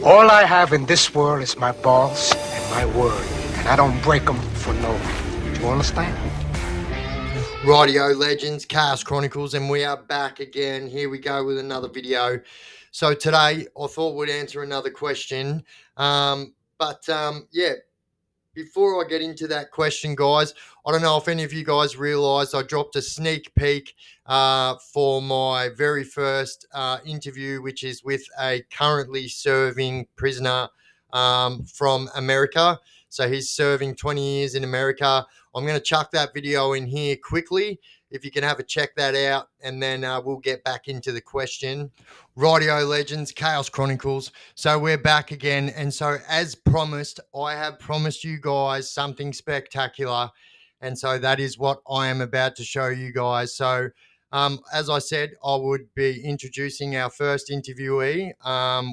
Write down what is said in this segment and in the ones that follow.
All I have in this world is my balls and my word, and I don't break them for no one. Do you understand? Rightio legends, Chaos Chronicles, and we are back again. Here we go with another video. So today I thought we'd answer another question. Yeah, before I get into that question, guys, I don't know if any of you guys realized I dropped a sneak peek for my very first interview, which is with a currently serving prisoner from America. So he's serving 20 years in America. I'm going to chuck that video in here quickly. If you can have a check that out, and then we'll get back into the question. Rightio legends, Chaos Chronicles. So we're back again. And so, as promised, I have promised you guys something spectacular. And so that is what I am about to show you guys. So, as I said, I would be introducing our first interviewee,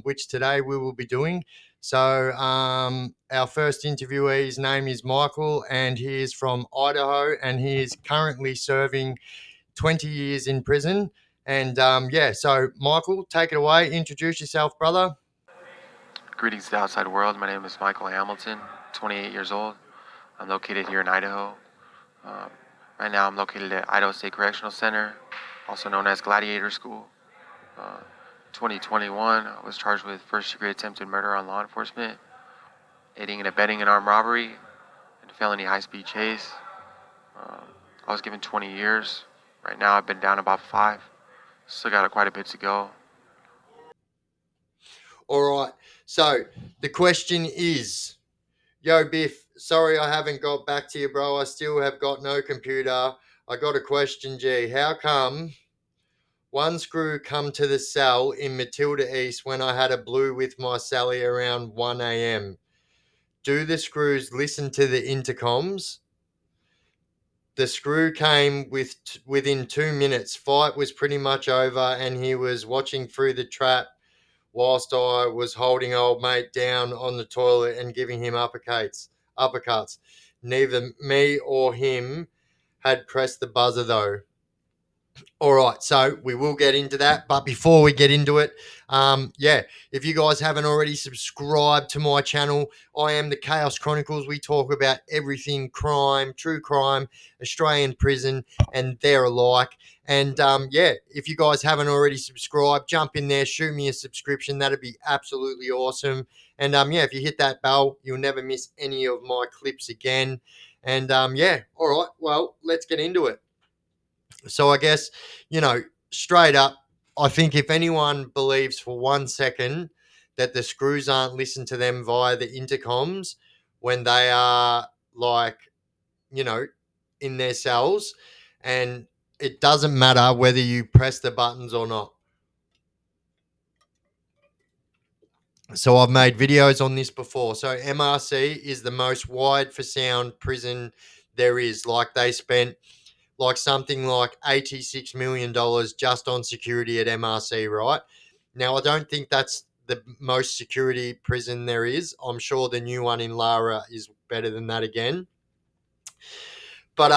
which today we will be doing. So, our first interviewee's name is Michael, and he is from Idaho, and he is currently serving 20 years in prison. And so Michael, take it away. Introduce yourself, brother. Greetings to the outside world. My name is Michael Hamilton, 28 years old. I'm located here in Idaho. Um, right now I'm located at Idaho State Correctional Center, also known as Gladiator School. 2021, I was charged with first-degree attempted murder on law enforcement, aiding and abetting an armed robbery, and felony high-speed chase. I was given 20 years. Right now I've been down about 5. Still got quite a bit to go. All right. So the question is, yo, Biff, sorry I haven't got back to you, bro. I still have got no computer. I got a question, G. How come one screw come to the cell in Matilda East when I had a blue with my Sally around 1 a.m.? Do the screws listen to the intercoms? The screw came within 2 minutes. Fight was pretty much over, and he was watching through the trap whilst I was holding old mate down on the toilet and giving him uppercuts. Neither me or him had pressed the buzzer though. All right, so we will get into that. But before we get into it, if you guys haven't already subscribed to my channel, I am the Chaos Chronicles. We talk about everything crime, true crime, Australian prison, and they're alike. And if you guys haven't already subscribed, jump in there, shoot me a subscription. That'd be absolutely awesome. And if you hit that bell, you'll never miss any of my clips again. And all right, well, let's get into it. So I guess, straight up, I think if anyone believes for 1 second that the screws aren't listened to them via the intercoms when they are like, in their cells, and it doesn't matter whether you press the buttons or not. So I've made videos on this before. So MRC is the most wide for sound prison there is. Like they spent something like $86 million just on security at MRC, right? Now, I don't think that's the most security prison there is. I'm sure the new one in Lara is better than that again. But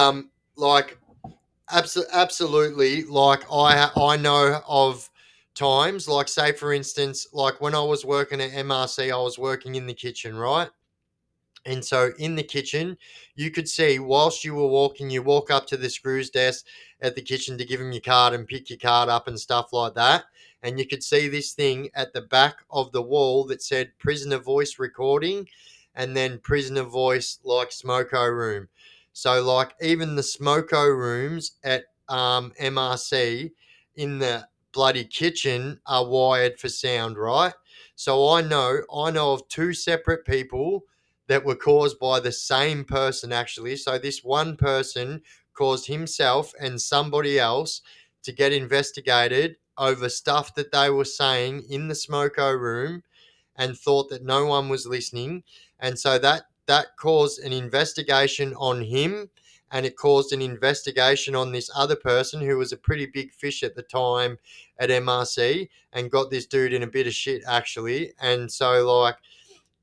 absolutely, like I know of times, like say for instance, like when I was working at MRC, I was working in the kitchen, right? And so in the kitchen, you could see whilst you were walking, you walk up to the screws desk at the kitchen to give them your card and pick your card up and stuff like that. And you could see this thing at the back of the wall that said prisoner voice recording and then prisoner voice like smoko room. So like even the smoko rooms at MRC in the bloody kitchen are wired for sound, right? So I know of 2 separate people that were caused by the same person, actually. So this one person caused himself and somebody else to get investigated over stuff that they were saying in the smoko room and thought that no one was listening. And so that caused an investigation on him, and it caused an investigation on this other person who was a pretty big fish at the time at MRC and got this dude in a bit of shit, actually. And so like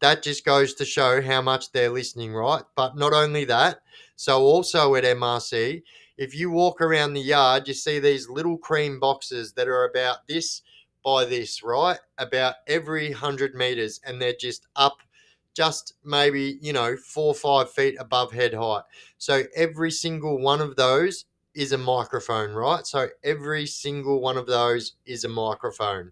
that just goes to show how much they're listening, right? But not only that, so also at MRC, if you walk around the yard, you see these little cream boxes that are about this by this, right? About every 100 meters, and they're just up, just maybe, 4 or 5 feet above head height. So every single one of those is a microphone, right? So every single one of those is a microphone.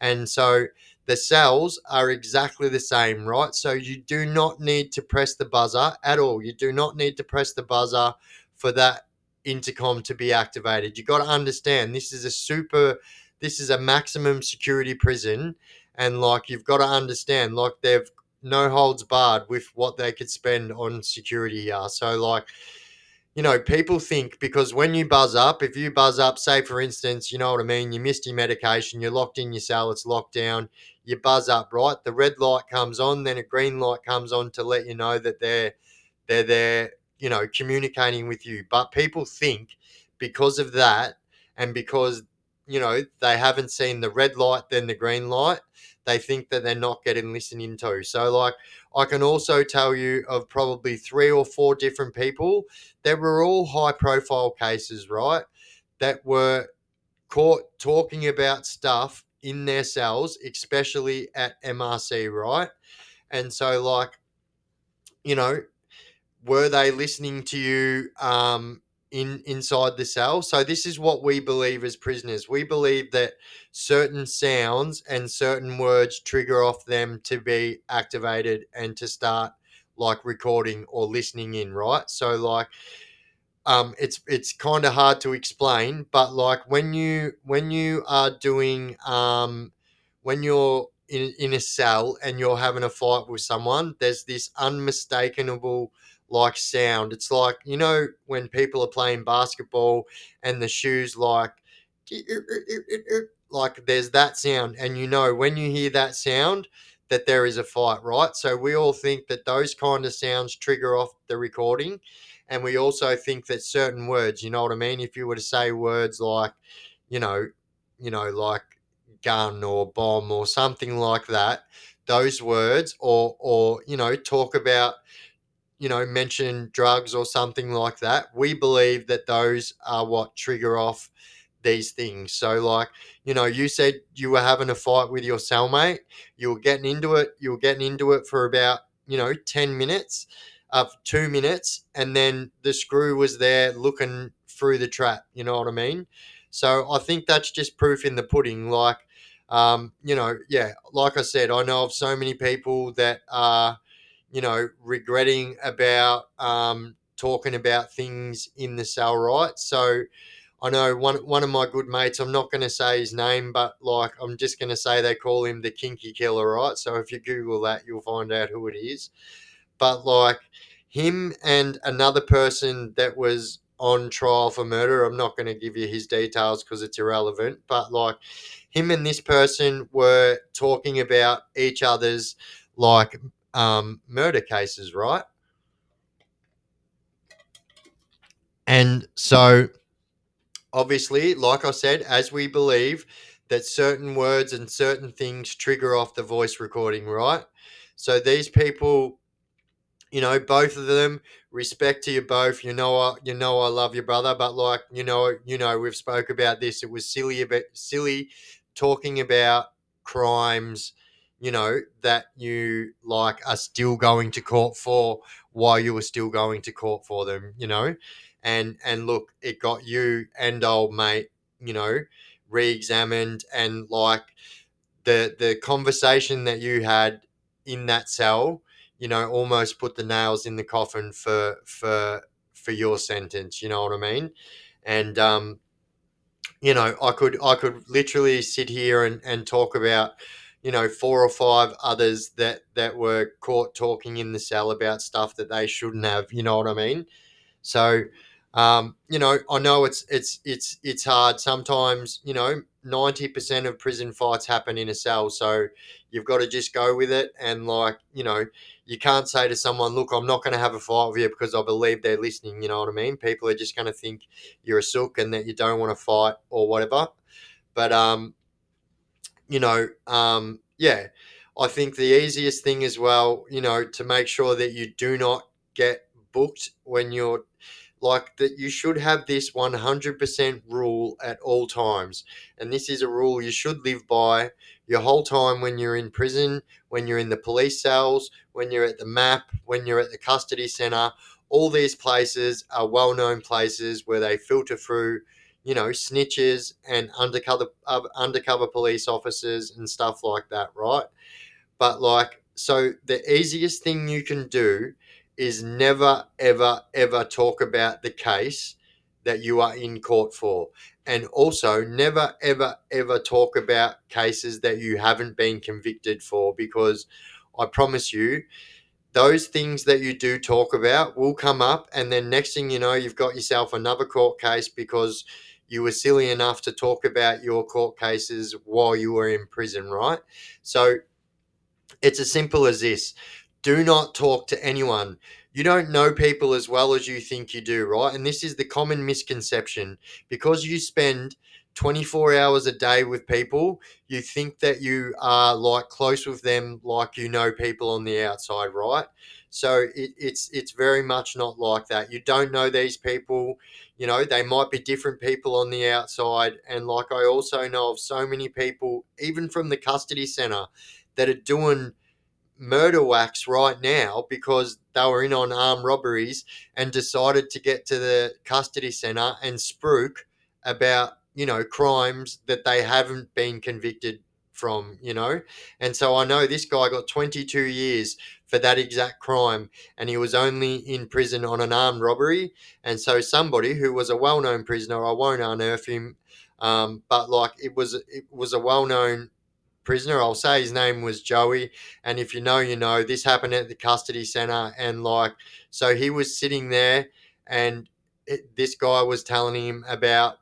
And so the cells are exactly the same, right? So you do not need to press the buzzer at all. You do not need to press the buzzer for that intercom to be activated. You got to understand this is a maximum security prison, and like you've got to understand, like they've no holds barred with what they could spend on security here. So like, people think because when you buzz up, if you buzz up, say for instance, you know what I mean, you missed your medication, you're locked in your cell, it's locked down, you buzz up, right? The red light comes on, then a green light comes on to let you know that they're there, communicating with you. But people think because of that, and because they haven't seen the red light, then the green light, they think that they're not getting listening to. So like, I can also tell you of probably 3 or 4 different people that were all high profile cases, right? That were caught talking about stuff in their cells, especially at MRC, right? And so, like, you know, were they listening to you inside the cell? So this is what we believe as prisoners. We believe that certain sounds and certain words trigger off them to be activated and to start like recording or listening in, right? So like it's kind of hard to explain, but like when you are doing when you're in a cell and you're having a fight with someone, there's this unmistakable like sound. It's like, when people are playing basketball and the shoes like there's that sound, and when you hear that sound that there is a fight, right? So we all think that those kind of sounds trigger off the recording, and we also think that certain words, you know what I mean? If you were to say words like, you know, like gun or bomb or something like that, those words, or talk about, mention drugs or something like that, we believe that those are what trigger off these things. So, like, you said you were having a fight with your cellmate, you were getting into it for about, 10 minutes, 2 minutes, and then the screw was there looking through the trap, you know what I mean? So, I think that's just proof in the pudding. Like, yeah, like I said, I know of so many people that are, regretting about talking about things in the cell, right? So I know one of my good mates, I'm not going to say his name, but like I'm just going to say they call him the Kinky Killer, right? So if you Google that, you'll find out who it is. But like him and another person that was on trial for murder, I'm not going to give you his details because it's irrelevant, but like him and this person were talking about each other's like murder cases, right? And so obviously, like I said, as we believe that certain words and certain things trigger off the voice recording, right? So these people, both of them, respect to you both. I love your brother, but like, we've spoke about this. It was silly talking about crimes, that you like are still going to court for while you were still going to court for them, and look, it got you and old mate, re-examined, and like the conversation that you had in that cell, almost put the nails in the coffin for your sentence. You know what I mean? And I could literally sit here and talk about 4 or 5 others that were caught talking in the cell about stuff that they shouldn't have. You know what I mean? So, I know it's hard sometimes. 90% of prison fights happen in a cell, so you've got to just go with it. And like, you can't say to someone, "Look, I'm not going to have a fight with you because I believe they're listening." You know what I mean? People are just going to think you're a sook and that you don't want to fight or whatever. But yeah, I think the easiest thing as well, to make sure that you do not get booked when you're like that you should have this 100% rule at all times. And this is a rule you should live by your whole time when you're in prison, when you're in the police cells, when you're at the MAP, when you're at the custody center. All these places are well-known places where they filter through, snitches and undercover police officers and stuff like that, right? But so the easiest thing you can do is never, ever, ever talk about the case that you are in court for. And also never, ever, ever talk about cases that you haven't been convicted for, because I promise you, those things that you do talk about will come up. And then next thing you know, you've got yourself another court case because you were silly enough to talk about your court cases while you were in prison, right? So it's as simple as this. Do not talk to anyone. You don't know people as well as you think you do, right? And this is the common misconception. Because you spend 24 hours a day with people, you think that you are like close with them, like you know people on the outside, right? So it's very much not like that. You don't know these people. They might be different people on the outside. And like I also know of so many people, even from the custody center, that are doing murder wax right now because they were in on armed robberies and decided to get to the custody center and spruik about, crimes that they haven't been convicted from. And so I know this guy got 22 years for that exact crime, and he was only in prison on an armed robbery. And so somebody who was a well-known prisoner, I won't unearth him, but like it was a well-known prisoner. I'll say his name was Joey. And if you know, this happened at the custody center. And so he was sitting there, and this guy was telling him about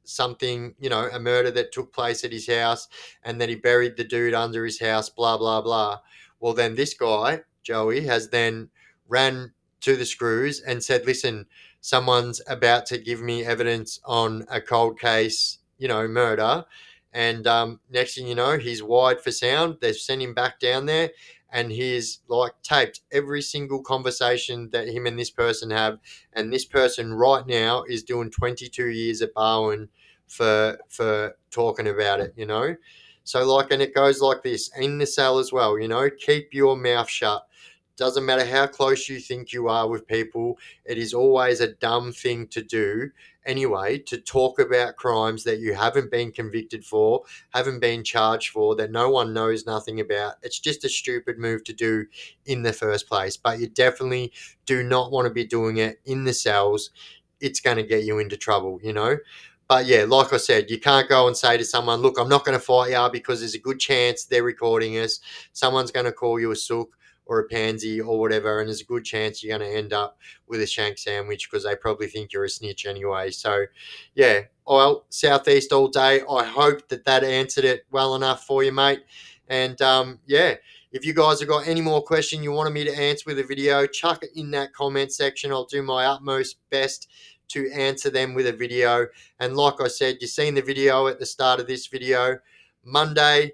something, a murder that took place at his house, and that he buried the dude under his house, blah, blah, blah. Well, then this guy, Joey, has then ran to the screws and said, listen, someone's about to give me evidence on a cold case, murder. And next thing you know, he's wired for sound. They've sent him back down there, and he's taped every single conversation that him and this person have. And this person right now is doing 22 years at Barwon for talking about it. So and it goes like this in the cell as well. Keep your mouth shut. Doesn't matter how close you think you are with people, it is always a dumb thing to do anyway, to talk about crimes that you haven't been convicted for, haven't been charged for, that no one knows nothing about. It's just a stupid move to do in the first place. But you definitely do not want to be doing it in the cells. It's going to get you into trouble. But yeah, like I said, you can't go and say to someone, look, I'm not going to fight you because there's a good chance they're recording us. Someone's going to call you a sook or a pansy or whatever, and there's a good chance you're going to end up with a shank sandwich because they probably think you're a snitch anyway. So, yeah, well, Southeast all day. I hope that answered it well enough for you, mate. And, yeah, if you guys have got any more questions you wanted me to answer with a video, chuck it in that comment section. I'll do my utmost best to answer them with a video. And like I said, you've seen the video at the start of this video. Monday,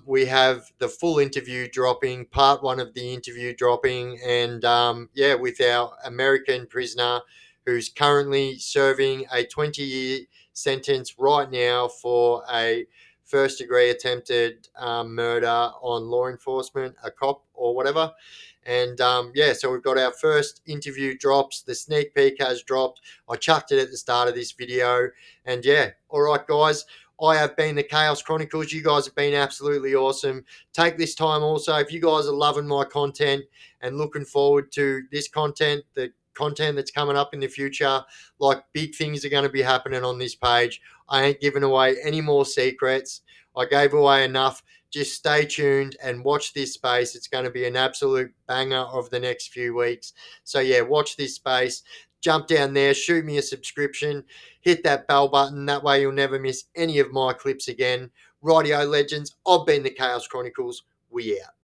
we have the full interview dropping, part one of the interview dropping, and with our American prisoner who's currently serving a 20-year sentence right now for a first-degree attempted murder on law enforcement, a cop or whatever. And so we've got our first interview drops. The sneak peek has dropped. I chucked it at the start of this video. And yeah, all right, guys. I have been the Chaos Chronicles. You guys have been absolutely awesome. Take this time also, if you guys are loving my content and looking forward to this content, the content that's coming up in the future, big things are going to be happening on this page. I ain't giving away any more secrets. I gave away enough. Just stay tuned and watch this space. It's going to be an absolute banger of the next few weeks. So yeah, watch this space. Jump down there, shoot me a subscription, hit that bell button. That way you'll never miss any of my clips again. Rightio legends, I've been the Chaos Chronicles. We out.